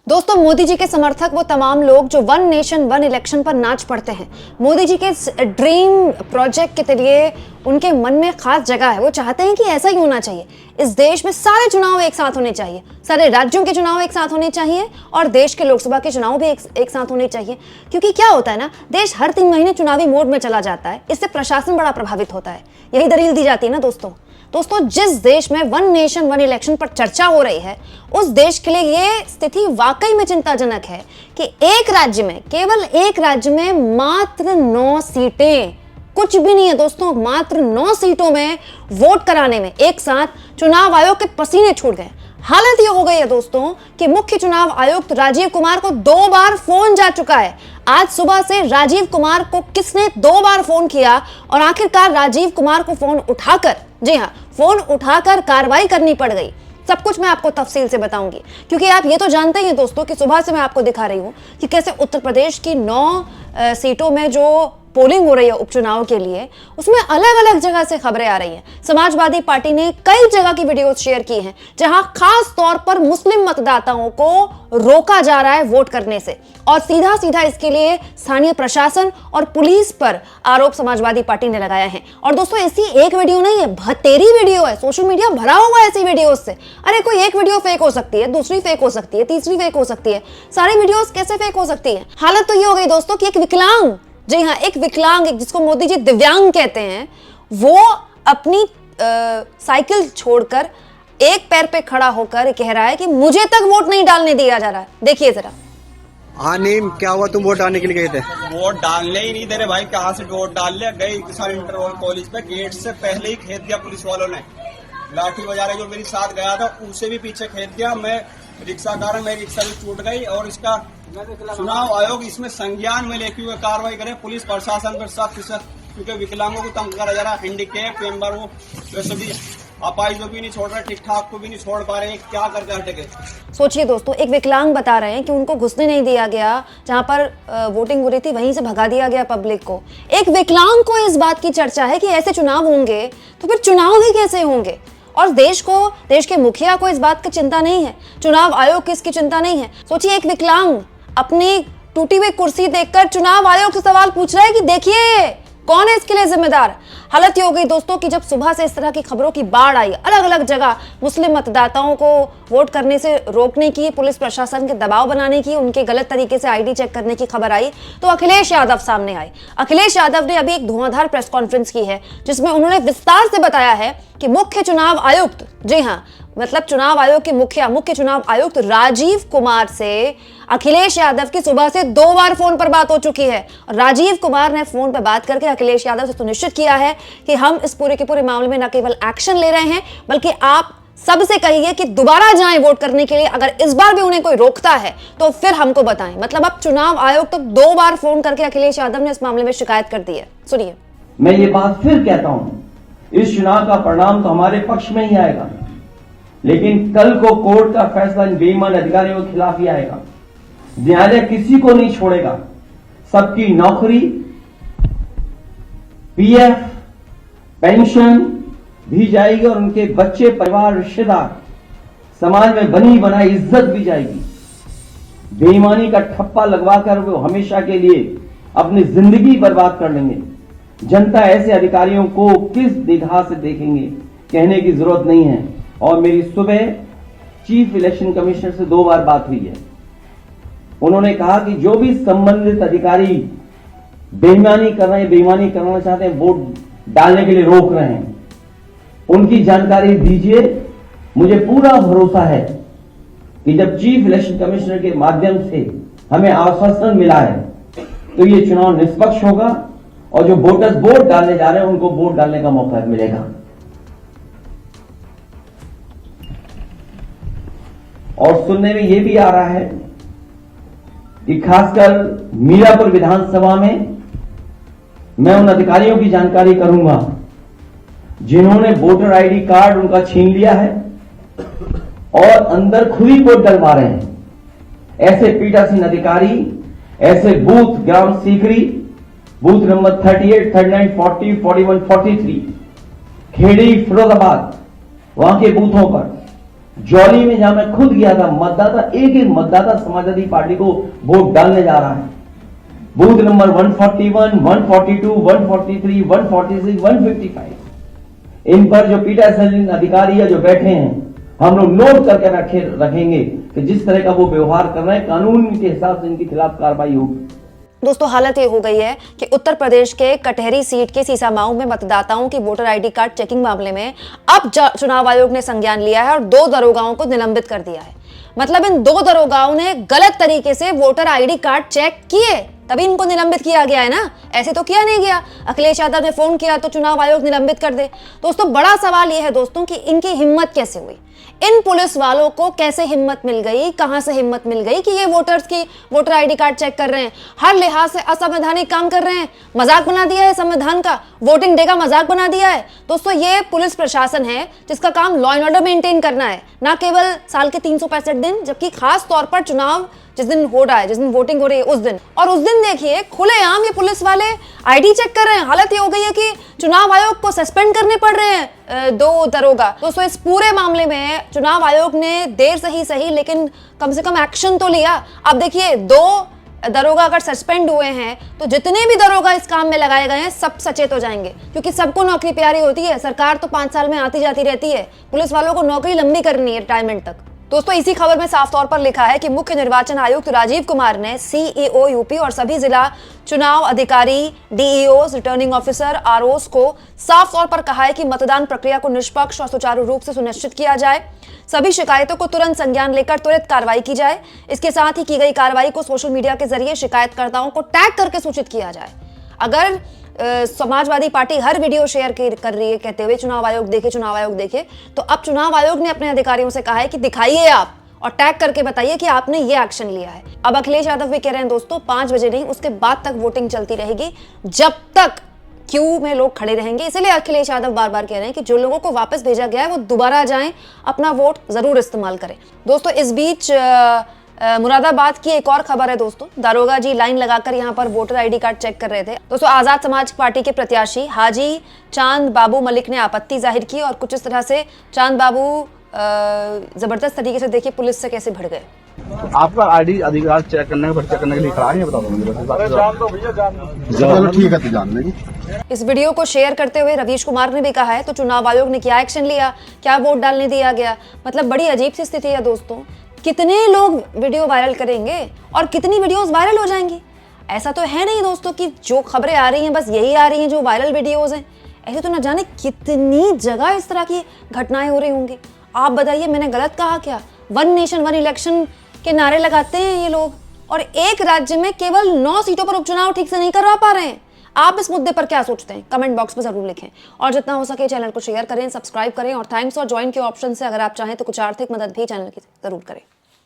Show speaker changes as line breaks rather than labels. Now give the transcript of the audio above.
दोस्तों, मोदी जी के समर्थक वो तमाम लोग जो वन नेशन वन इलेक्शन पर नाच पड़ते हैं, मोदी जी के ड्रीम प्रोजेक्ट के लिए उनके मन में खास जगह है। वो चाहते हैं कि ऐसा ही होना चाहिए। इस देश में सारे चुनाव एक साथ होने चाहिए, सारे राज्यों के चुनाव एक साथ होने चाहिए और देश के लोकसभा के चुनाव भी एक साथ होने चाहिए। क्योंकि क्या होता है ना, देश हर 3 महीने चुनावी मोड में चला जाता है। इससे प्रशासन बड़ा प्रभावित होता है। यही दलील दी जाती है ना दोस्तों। जिस देश में वन नेशन वन इलेक्शन पर चर्चा हो रही है, उस देश के लिए ये स्थिति वाकई में चिंताजनक है कि एक राज्य में, केवल एक राज्य में मात्र 9 सीटें, कुछ भी नहीं है दोस्तों, मात्र 9 सीटों में वोट कराने में एक साथ चुनाव आयोग के पसीने छूट गए। हालत ये हो गई है दोस्तों कि मुख्य चुनाव आयुक्त राजीव कुमार को 2 बार फोन जा चुका है। आज सुबह से राजीव कुमार को किसने 2 बार फोन किया और आखिरकार राजीव कुमार को फोन उठाकर, जी हाँ, फोन उठाकर कार्रवाई करनी पड़ गई। सब कुछ मैं आपको तफसील से बताऊंगी, क्योंकि आप ये तो जानते ही हैं दोस्तों कि सुबह से मैं आपको दिखा रही हूं कि कैसे उत्तर प्रदेश की 9 सीटों में जो पोलिंग हो रही है उपचुनाव के लिए, उसमें अलग अलग जगह से खबरें आ रही हैं। समाजवादी पार्टी ने कई जगह की वीडियोस शेयर की हैं जहां खास तौर पर मुस्लिम मतदाताओं को रोका जा रहा है वोट करने से, और सीधा सीधा इसके लिए स्थानीय प्रशासन और पुलिस पर आरोप समाजवादी पार्टी ने लगाया है। और दोस्तों, ऐसी एक वीडियो नहीं है, बतेरी वीडियो है। सोशल मीडिया भरा हुआ है ऐसी वीडियोस से। अरे कोई एक वीडियो फेक हो सकती है, दूसरी फेक हो सकती है, तीसरी फेक हो सकती है, सारी वीडियोस कैसे फेक हो सकती है? हालत तो ये हो गई दोस्तों कि एक विकलांग, जी हाँ, एक विकलांग, जिसको मोदी जी दिव्यांग कहते हैं, वो अपनी साइकिल छोड़कर एक पैर पे खड़ा होकर कह रहा है कि मुझे तक वोट नहीं डालने दिया जा रहा है। देखिए जरा।
हाँ नीम, क्या हुआ? तुम वोट डालने के लिए गए थे?
वोट डालने ही नहीं दे रहे भाई। कहाँ से वोट डाल ले? गए किसान इंटर कॉलेज पे, गेट से पहले ही खेद दिया पुलिस वालों ने। लाठी बजा रहे जो मेरे साथ गया था उसे भी पीछे खेद दिया। मैं रिक्शा कारण मेरी रिक्शा भी टूट गई। और इसका चुनाव आयोग इसमें संज्ञान में लेते हुए कार्रवाई करे, पुलिस प्रशासन पर सख्त से, क्योंकि विकलांगों को तंग करा जा रहा है। हैंडीकैप मेंबर हो, वैसे भी अपाहिजों भी नहीं छोड़ रहे, ठीक ठाक को भी नहीं छोड़ पा रहे, क्या करके हटेंगे?
सोचिए दोस्तों, एक विकलांग बता रहे हैं कि उनको घुसने नहीं दिया गया, जहां पर वोटिंग हो रही थी वहीं से भगा दिया गया पब्लिक को। एक विकलांग को इस बात की चर्चा है कि ऐसे चुनाव होंगे तो फिर चुनाव ही कैसे होंगे? और देश के मुखिया को इस बात की चिंता नहीं है, चुनाव आयोग की इसकी चिंता नहीं है। सोचिए, एक विकलांग अपनी टूटी हुई कुर्सी देखकर चुनाव आयोग से सवाल पूछ रहा है कि देखिए कौन है इसके लिए जिम्मेदार। हालत ये हो गई दोस्तों कि जब सुबह से इस तरह की खबरों की बाढ़ आई, अलग अलग जगह मुस्लिम मतदाताओं को वोट करने से रोकने की, पुलिस प्रशासन के दबाव बनाने की, उनके गलत तरीके से आईडी चेक करने की खबर आई, तो अखिलेश यादव सामने आए। अखिलेश यादव ने अभी एक धुआंधार प्रेस कॉन्फ्रेंस की है जिसमें उन्होंने विस्तार से बताया है कि मुख्य चुनाव आयुक्त, जी हाँ, मतलब चुनाव आयोग के मुख्य चुनाव आयुक्त राजीव कुमार से अखिलेश यादव की सुबह से 2 बार फोन पर बात हो चुकी है। राजीव कुमार ने फोन पर बात करके अखिलेश यादव से सुनिश्चित किया है कि हम इस पूरे के पूरे मामले में न केवल एक्शन ले रहे हैं, बल्कि आप सबसे कहिए कि दोबारा जाएं वोट करने के लिए। अगर इस बार भी उन्हें कोई रोकता है तो फिर हमको बताएं। मतलब अब चुनाव आयोग तक 2 बार फोन करके अखिलेश यादव ने इस मामले में शिकायत कर दी है। सुनिए।
मैं ये बात फिर कहता हूं, इस चुनाव का परिणाम तो हमारे पक्ष में ही आएगा, लेकिन कल को कोर्ट का फैसला इन बेईमान अधिकारियों के खिलाफ ही आएगा। न्यायालय किसी को नहीं छोड़ेगा। सबकी नौकरी, पीएफ, पेंशन भी जाएगी और उनके बच्चे, परिवार, रिश्तेदार, समाज में बनी बनाई इज्जत भी जाएगी। बेईमानी का ठप्पा लगवाकर वो हमेशा के लिए अपनी जिंदगी बर्बाद कर लेंगे। जनता ऐसे अधिकारियों को किस निगाह से देखेंगे, कहने की जरूरत नहीं है। और मेरी सुबह चीफ इलेक्शन कमिश्नर से 2 बार बात हुई है। उन्होंने कहा कि जो भी संबंधित अधिकारी बेईमानी करना चाहते हैं, वोट डालने के लिए रोक रहे हैं, उनकी जानकारी दीजिए। मुझे पूरा भरोसा है कि जब चीफ इलेक्शन कमिश्नर के माध्यम से हमें आश्वासन मिला है तो ये चुनाव निष्पक्ष होगा और जो वोटर्स वोट डालने जा रहे हैं उनको वोट डालने का मौका मिलेगा। और सुनने में यह भी आ रहा है कि खासकर मीरापुर विधानसभा में मैं उन अधिकारियों की जानकारी करूंगा जिन्होंने वोटर आईडी कार्ड उनका छीन लिया है और अंदर खुद ही वोट डलवा रहे हैं। ऐसे पीठासीन अधिकारी, ऐसे बूथ ग्राम सीकरी, बूथ नंबर 38, 39, 40, 41, 43, खेड़ी, फिरोजाबाद, वहां के बूथों पर जौली में जहां मैं खुद गया था, मतदाता एक एक मतदाता समाजवादी पार्टी को वोट डालने जा रहा है। बूथ नंबर 141, 142, 143, 146, 155, इन पर जो पीठासीन अधिकारी या जो बैठे हैं, हम लोग नोट करके रखेंगे कि जिस तरह का वो व्यवहार कर रहे हैं, कानून के हिसाब से इनके खिलाफ कार्रवाई होगी।
दोस्तों, हालत ये हो गई है कि उत्तर प्रदेश के कटहरी सीट के सीसामाऊ में मतदाताओं की वोटर आईडी कार्ड चेकिंग मामले में अब चुनाव आयोग ने संज्ञान लिया है और 2 दरोगाओं को निलंबित कर दिया है। मतलब इन 2 दरोगाओं ने गलत तरीके से वोटर आईडी कार्ड चेक किए, तभी इनको निलंबित किया गया है ना, ऐसे तो किया नहीं गया। अखिलेश यादव ने फोन किया तो चुनाव आयोग निलंबित कर दे। दोस्तों, बड़ा सवाल यह है दोस्तों कि इनकी हिम्मत कैसे हुई, इन पुलिस वालों को कैसे हिम्मत मिल गई, कहां से हिम्मत मिल गई कि ये वोटर्स की वोटर आईडी कार्ड चेक कर रहे हैं, हर लिहाज से असंवैधानिक काम कर रहे हैं, मजाक बना दिया है संविधान का, वोटिंग डे का मजाक बना दिया है। दोस्तों, ये पुलिस प्रशासन है जिसका काम लॉ एंड ऑर्डर मेंटेन करना है, ना केवल साल के 365 दिन, जबकि खास तौर पर चुनाव जिस दिन हो रहा है, जिस दिन वोटिंग हो रही है उस दिन। और उस दिन देखिए खुलेआम ये पुलिस वाले आईडी चेक कर रहे हैं। हालत ये हो गई है कि चुनाव आयोग को सस्पेंड करने पड़ रहे हैं 2 दरोगा। दोस्तों, इस पूरे मामले में चुनाव आयोग ने देर से ही सही लेकिन कम से कम एक्शन तो लिया। अब देखिए 2 दरोगा अगर सस्पेंड हुए हैं तो जितने भी दरोगा इस काम में लगाए गए हैं सब सचेत हो जाएंगे, क्योंकि सबको नौकरी प्यारी होती है। सरकार तो 5 साल में आती जाती रहती है, पुलिस वालों को नौकरी लंबी करनी है, रिटायरमेंट तक। दोस्तों, इसी खबर में साफ तौर पर लिखा है कि मुख्य निर्वाचन आयुक्त राजीव कुमार ने सीईओ यूपी और सभी जिला चुनाव अधिकारी, डीईओ, रिटर्निंग ऑफिसर, आरओस को साफ तौर पर कहा है कि मतदान प्रक्रिया को निष्पक्ष और सुचारू रूप से सुनिश्चित किया जाए, सभी शिकायतों को तुरंत संज्ञान लेकर त्वरित कार्रवाई की जाए। इसके साथ ही की गई कार्रवाई को सोशल मीडिया के जरिए शिकायतकर्ताओं को टैग करके सूचित किया जाए। अगर समाजवादी पार्टी हर वीडियो शेयर कर रही है कहते हुए चुनाव आयोग देखे, तो अब चुनाव आयोग ने अपने अधिकारियों से कहा है कि दिखाइए आप और टैग करके बताइए कि आपने ये एक्शन लिया है। अब अखिलेश यादव भी कह रहे हैं दोस्तों 5 बजे नहीं, उसके बाद तक वोटिंग चलती रहेगी, जब तक क्यू में लोग खड़े रहेंगे। इसलिए अखिलेश यादव बार बार कह रहे हैं कि जो लोगों को वापस भेजा गया है वो दोबारा जाएं, अपना वोट जरूर इस्तेमाल करें। दोस्तों, इस बीच मुरादाबाद की एक और खबर है दोस्तों। दारोगा जी लाइन लगाकर यहां पर वोटर आईडी कार्ड चेक कर रहे थे। दोस्तों, आजाद समाज पार्टी के प्रत्याशी हाजी चांद बाबू मलिक ने आपत्ति जाहिर की और कुछ इस तरह से चांद बाबू जबरदस्त तरीके से देखिए पुलिस से कैसे भिड़ गए।
आपका आईडी अधिकार चेक करने का चेक करने के लिए खड़ा है, बता दो मुझे बस।
चलो ठीक है, तो जान लेंगे।
इस वीडियो को शेयर करते हुए रवीश कुमार ने भी कहा है तो चुनाव आयोग ने क्या एक्शन लिया, क्या वोट डालने दिया गया। मतलब बड़ी अजीब सी स्थिति है दोस्तों। कितने लोग वीडियो वायरल करेंगे और कितनी वीडियोस वायरल हो जाएंगी। ऐसा तो है नहीं दोस्तों कि जो खबरें आ रही हैं बस यही आ रही हैं जो वायरल वीडियोस हैं। ऐसे तो न जाने कितनी जगह इस तरह की घटनाएं हो रही होंगी। आप बताइए, मैंने गलत कहा क्या? 1 नेशन 1 इलेक्शन के नारे लगाते हैं ये लोग और एक राज्य में केवल 9 सीटों पर उपचुनाव ठीक से नहीं करवा पा रहे हैं। आप इस मुद्दे पर क्या सोचते हैं? कमेंट बॉक्स में जरूर लिखें और जितना हो सके चैनल को शेयर करें, सब्सक्राइब करें और थैंक्स और ज्वाइन के ऑप्शन से अगर आप चाहें तो कुछ आर्थिक मदद भी चैनल की जरूर करें।